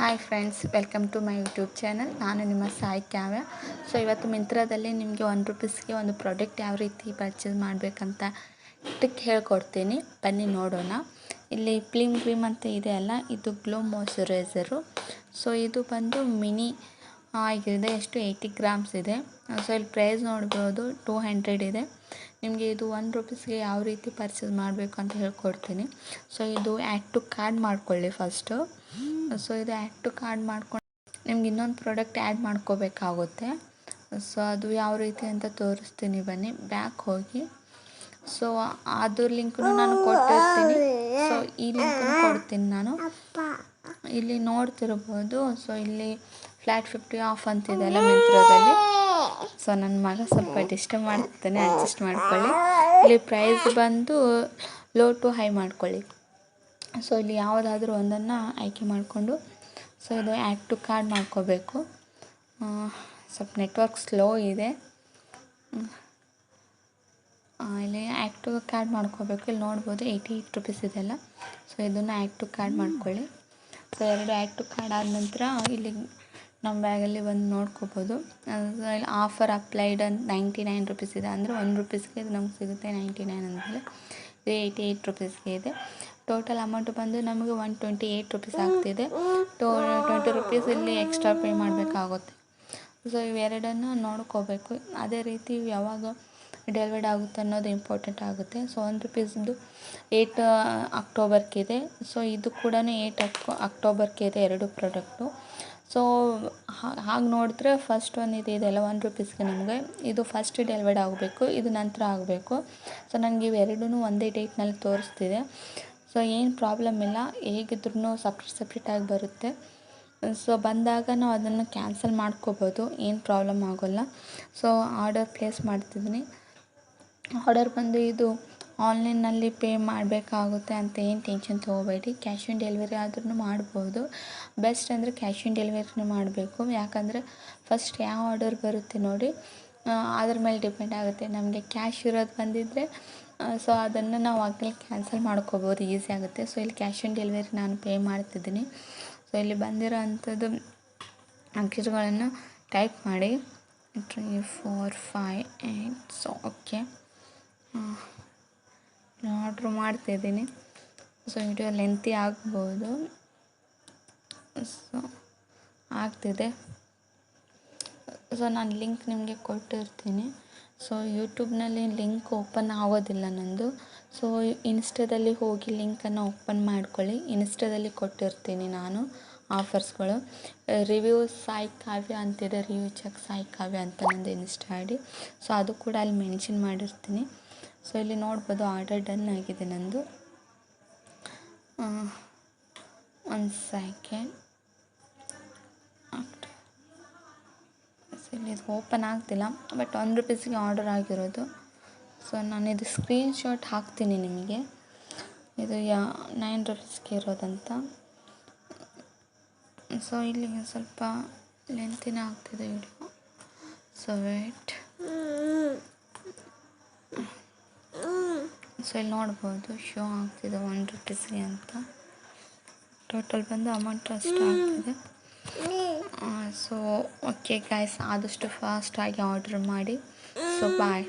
Hi friends, welcome to my YouTube channel. ನಾನು ನಿಮ್ಮ ಸಾಯಿ ಕಾವ್ಯ. So ಇವತ್ತು ಮಿಂತ್ರದಲ್ಲಿ ನಿಮಗೆ ₹1 ಒಂದು ಪ್ರಾಡಕ್ಟ್ ಯಾವ ರೀತಿ ಪರ್ಚೇಸ್ ಮಾಡಬೇಕಂತ ಟ್ರಿಕ್ ಹೇಳ್ಕೊಡ್ತೀನಿ. ಬನ್ನಿ ನೋಡೋಣ. ಇಲ್ಲಿ ಕ್ರೀಮ್ ಅಂತ ಇದೆ ಅಲ್ಲ, ಇದು ಗ್ಲೋ ಮಾಯ್ಶ್ಚರೈಸರು. ಸೊ ಇದು ಬಂದು ಮಿನಿ ಆಗಿದೆ. ಎಷ್ಟು 80 ಗ್ರಾಮ್ಸ್ ಇದೆ. ಸೊ ಇಲ್ಲಿ ಪ್ರೈಸ್ ನೋಡ್ಬೋದು 200 ಇದೆ. ನಿಮಗೆ ಇದು ₹1 ಯಾವ ರೀತಿ ಪರ್ಚೇಸ್ ಮಾಡಬೇಕು ಅಂತ ಹೇಳ್ಕೊಡ್ತೀನಿ. ಸೊ ಇದು ಆ್ಯಡ್ ಟು ಕಾರ್ಡ್ ಮಾಡ್ಕೊಳ್ಳಿ ಫಸ್ಟು. ಸೊ ಇದು ಆ್ಯಡ್ ಟು ಕಾರ್ಡ್ ಮಾಡ್ಕೊಂಡು ನಿಮ್ಗೆ ಇನ್ನೊಂದು ಪ್ರಾಡಕ್ಟ್ ಆ್ಯಡ್ ಮಾಡ್ಕೋಬೇಕಾಗುತ್ತೆ. ಸೊ ಅದು ಯಾವ ರೀತಿ ಅಂತ ತೋರಿಸ್ತೀನಿ, ಬನ್ನಿ. ಬ್ಯಾಕ್ ಹೋಗಿ. ಸೊ ಅದ್ರ ಲಿಂಕ್ನು ನಾನು ಕೊಟ್ಟಿರ್ತೀನಿ. ಸೊ ಈ ಲಿಂಕನ್ನು ಕೊಡ್ತೀನಿ ನಾನು. ಇಲ್ಲಿ ನೋಡ್ತಿರ್ಬೋದು. ಸೊ ಇಲ್ಲಿ ಫ್ಲ್ಯಾಟ್ 50 ಆಫ್ ಅಂತಿದೆಯಲ್ಲ ಮಿಂತ್ರದಲ್ಲಿ. ಸೊ ನನ್ನ ಮಗ ಸ್ವಲ್ಪ ಡಿಸ್ಟರ್ಬ್ ಮಾಡ್ತಿದ್ದಾನೆ, ಅಡ್ಜಸ್ಟ್ ಮಾಡ್ಕೊಳ್ಳಿ. ಇಲ್ಲಿ ಪ್ರೈಸ್ ಬಂದು ಲೋ ಟು ಹೈ ಮಾಡ್ಕೊಳ್ಳಿ. ಸೊ ಇಲ್ಲಿ ಯಾವುದಾದ್ರೂ ಒಂದನ್ನು ಆಯ್ಕೆ ಮಾಡಿಕೊಂಡು ಸೊ ಇದು ಆ್ಯಡ್ ಟು ಕಾರ್ಡ್ ಮಾಡ್ಕೋಬೇಕು. ಸ್ವಲ್ಪ ನೆಟ್ವರ್ಕ್ ಸ್ಲೋ ಇದೆ. ಇಲ್ಲಿ ಆ್ಯಡ್ ಟು ಕಾರ್ಡ್ ಮಾಡ್ಕೋಬೇಕು. ಇಲ್ಲಿ ನೋಡ್ಬೋದು ₹88 ಇದೆಲ್ಲ. ಸೊ ಇದನ್ನು ಆ್ಯಡ್ ಟು ಕಾರ್ಡ್ ಮಾಡ್ಕೊಳ್ಳಿ. ಸೊ 2 ಆ್ಯಡ್ ಟು ಕಾರ್ಡ್ ಆದ ನಂತರ ಇಲ್ಲಿ ನಮ್ಮ ಬ್ಯಾಗಲ್ಲಿ ಬಂದು ನೋಡ್ಕೋಬೋದು. ಇಲ್ಲಿ ಆಫರ್ ಅಪ್ಲೈಡ್ ಅಂತ ₹99 ಇದೆ. ಅಂದರೆ ₹1 ಇದು ನಮ್ಗೆ ಸಿಗುತ್ತೆ. 99 ಅಂದಮೇಲೆ ಇದು ₹88 ಇದೆ. ಟೋಟಲ್ ಅಮೌಂಟ್ ಬಂದು ನಮಗೆ ₹128 ಆಗ್ತಿದೆ. ₹20 ಇಲ್ಲಿ ಎಕ್ಸ್ಟ್ರಾ ಪೇ ಮಾಡಬೇಕಾಗುತ್ತೆ. ಸೊ ಇವೆರಡನ್ನು ನೋಡ್ಕೋಬೇಕು. ಅದೇ ರೀತಿ ಯಾವಾಗ ಡೆಲಿವರ್ಡ್ ಆಗುತ್ತೆ ಅನ್ನೋದು ಇಂಪಾರ್ಟೆಂಟ್ ಆಗುತ್ತೆ. ಸೊ ₹1 8 ಅಕ್ಟೋಬರ್ಗಿದೆ. ಸೊ ಇದು ಕೂಡ 8 ಅಕ್ಟೋಬರ್ಗೆ ಇದೆ, 2 ಪ್ರಾಡಕ್ಟು. ಸೊ ಹಾಗೆ ನೋಡಿದ್ರೆ ಫಸ್ಟ್ ಒಂದು ಇದೆಯಲ್ಲ ₹1 ನಮಗೆ ಇದು ಫಸ್ಟ್ ಡೆಲಿವರ್ಡ್ ಆಗಬೇಕು, ಇದು ನಂತರ ಆಗಬೇಕು. ಸೊ ನನಗೆ ಇವೆರಡೂ ಒಂದೇ ಡೇಟ್ನಲ್ಲಿ ತೋರಿಸ್ತಿದೆ. ಸೊ ಏನು ಪ್ರಾಬ್ಲಮ್ ಇಲ್ಲ, ಹೇಗಿದ್ರೂ ಸಪ್ರೇಟಾಗಿ ಬರುತ್ತೆ. ಸೊ ಬಂದಾಗ ನಾವು ಅದನ್ನು ಕ್ಯಾನ್ಸಲ್ ಮಾಡ್ಕೋಬೋದು, ಏನು ಪ್ರಾಬ್ಲಮ್ ಆಗೋಲ್ಲ. ಸೊ ಆರ್ಡರ್ ಪ್ಲೇಸ್ ಮಾಡ್ತಿದ್ದೀನಿ. ಆರ್ಡರ್ ಬಂದು ಇದು ಆನ್ಲೈನಲ್ಲಿ ಪೇ ಮಾಡಬೇಕಾಗುತ್ತೆ ಅಂತ ಏನು ಟೆನ್ಷನ್ ತೊಗೋಬೇಡಿ. ಕ್ಯಾಶ್ ಆನ್ ಡೆಲಿವರಿ ಆದ್ರೂ ಮಾಡ್ಬೋದು. ಬೆಸ್ಟ್ ಅಂದರೆ ಕ್ಯಾಶ್ ಆನ್ ಡೆಲಿವರಿನೇ ಮಾಡಬೇಕು. ಯಾಕಂದರೆ ಫಸ್ಟ್ ಯಾವ ಆರ್ಡರ್ ಬರುತ್ತೆ ನೋಡಿ, ಅದ್ರ ಮೇಲೆ ಡಿಪೆಂಡ್ ಆಗುತ್ತೆ. ನಮಗೆ ಕ್ಯಾಶ್ ಇರೋದು ಬಂದಿದ್ದರೆ ಸೊ ಅದನ್ನು ನಾವು ಆಗಲೇ ಕ್ಯಾನ್ಸಲ್ ಮಾಡ್ಕೋಬೋದು, ಈಸಿ ಆಗುತ್ತೆ. ಸೊ ಇಲ್ಲಿ ಕ್ಯಾಶ್ ಆನ್ ಡೆಲಿವರಿ ನಾನು ಪೇ ಮಾಡ್ತಿದ್ದೀನಿ. ಸೊ ಇಲ್ಲಿ ಬಂದಿರೋ ಅಂಥದ್ದು ಅಕ್ಷರಗಳನ್ನು ಟೈಪ್ ಮಾಡಿ 3 4 5 8. ಸೊ ಓಕೆ, ಆರ್ಡ್ರ್ ಮಾಡ್ತಿದ್ದೀನಿ. ಸೊ ವಿಡಿಯೋ ಲೆಂತಿ ಆಗ್ಬೋದು. ಸೊ ಆಗ್ತಿದೆ. ಸೊ ನಾನು ಲಿಂಕ್ ನಿಮಗೆ ಕೊಟ್ಟಿರ್ತೀನಿ. ಸೊ ಯೂಟ್ಯೂಬ್ನಲ್ಲಿ ಲಿಂಕ್ ಓಪನ್ ಆಗೋದಿಲ್ಲ ನಂದು. ಸೊ ಇನ್ಸ್ಟಾದಲ್ಲಿ ಹೋಗಿ ಲಿಂಕನ್ನು ಓಪನ್ ಮಾಡ್ಕೊಳ್ಳಿ. ಇನ್ಸ್ಟಾದಲ್ಲಿ ಕೊಟ್ಟಿರ್ತೀನಿ ನಾನು ಆಫರ್ಸ್ಗಳು. ರಿವ್ಯೂ ಸಾಯಿ ಕಾವ್ಯ ಅಂತಿದೆ, ರಿವ್ಯೂ ಚೆಕ್ ಸಾಯಿ ಕಾವ್ಯ ಅಂತ ನಂದು ಇನ್ಸ್ಟಾ ಐಡಿ. ಸೊ ಅದು ಕೂಡ ಅಲ್ಲಿ ಮೆನ್ಷನ್ ಮಾಡಿರ್ತೀನಿ. ಸೊ ಇಲ್ಲಿ ನೋಡ್ಬೋದು ಆರ್ಡರ್ ಡನ್ ಆಗಿದೆ ನಂದು. ಒಂದು ಸೆಕೆಂಡ್. ಇಲ್ಲಿ ಇದು ಓಪನ್ ಆಗ್ತಿಲ್ಲ, ಬಟ್ ₹1 ಆರ್ಡರ್ ಆಗಿರೋದು. ಸೊ ನಾನು ಇದು ಸ್ಕ್ರೀನ್ಶಾಟ್ ಹಾಕ್ತೀನಿ ನಿಮಗೆ. ಇದು ₹9 ಇರೋದಂತ. ಸೊ ಇಲ್ಲಿ ಸ್ವಲ್ಪ ಲೆಂತಿನ ಆಗ್ತಿದೆ ವಿಡಿಯೋ. So wait. ಸೊ ಇಲ್ಲಿ ನೋಡ್ಬೋದು ಶೋ ಆಗ್ತಿದೆ ₹1 ಅಂತ. ಟೋಟಲ್ ಬಂದು ಅಮೌಂಟ್ ಅಷ್ಟು ಆಗ್ತಿದೆ. ಸೊ ಓಕೆ ಗೈಸ್, ಆದಷ್ಟು ಫಾಸ್ಟಾಗಿ ಆರ್ಡರ್ ಮಾಡಿ. ಸೊ ಬಾಯ್.